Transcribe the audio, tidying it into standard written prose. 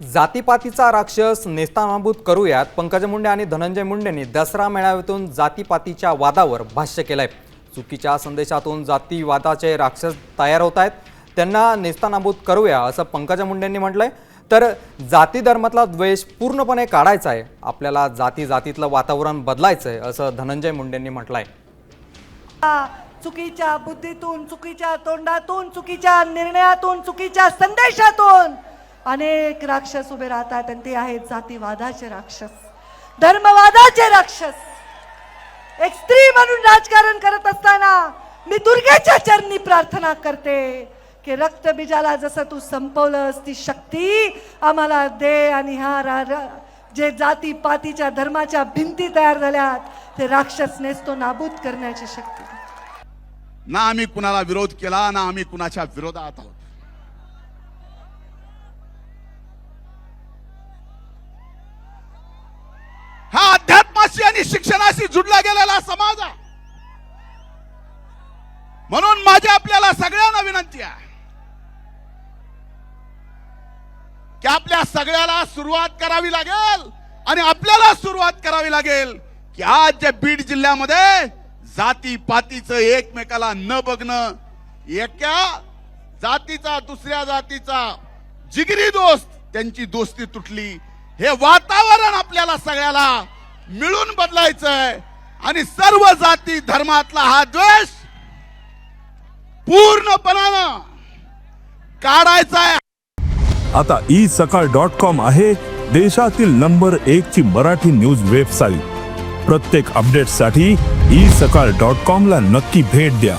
जातीपातीचा राक्षस नेस्तानाबूत करूयात पंकजा मुंडे आणि धनंजय मुंडेंनी दसरा मेळाव्यातून जातीपातीच्या वादावर भाष्य केलंय। चुकीच्या संदेशातून जातीवादाचे राक्षस तयार होत आहेत, त्यांना नेस्तानाबूत करूया असं पंकजा मुंडेंनी म्हटलंय। तर जाती धर्मातला द्वेष पूर्णपणे काढायचा आहे, आपल्याला जाती जातीतलं वातावरण बदलायचंय असं धनंजय मुंडेंनी म्हटलंय। चुकीच्या बुद्धीतून, चुकीच्या तोंडातून, चुकीच्या निर्णयातून, चुकीच्या संदेशातून अनेक राक्षस उभे राहतात आणि ते आहेत जातीवादाचे राक्षस, धर्मवादाचे राक्षस। एक स्त्री म्हणून राजकारण करत असताना मी दुर्गेच्या चरणी प्रार्थना करते की रक्तबीजाला जसं तू संपवलंस ती शक्ती आम्हाला दे आणि हा जे जाती पातीच्या धर्माच्या भिंती तयार झाल्यात ते राक्षस नेस्तो नाबूद करण्याची शक्ती। ना आम्ही कुणाला विरोध केला ना आम्ही कुणाच्या विरोधात आहोत। हा अध्यात्माशी आणि शिक्षणाशी जुडला गेलेला समाज आहे, म्हणून माझी आपल्याला सगळ्यांना विनंती आहे की आपल्या सगळ्याला सुरुवात करावी लागेल आणि आपल्याला सुरुवात करावी लागेल की आज जे बीड जिल्ह्यामध्ये जाती पातीचं एकमेकाला न बघणं, एका जातीचा दुसऱ्या जातीचा जिगरी दोस्त त्यांची दोस्ती तुटली, हे वातावरण आपल्याला सगळ्याला मिळून बदलायचंय आणि सर्व जाती धर्मातला हा द्वेष पूर्णपणानं काढायचा आहे। आता isakal.com आहे देशातील नंबर 1 ची मराठी न्यूज वेबसाईट। प्रत्येक अपडेटसाठी isakal.com ला नक्की भेट द्या।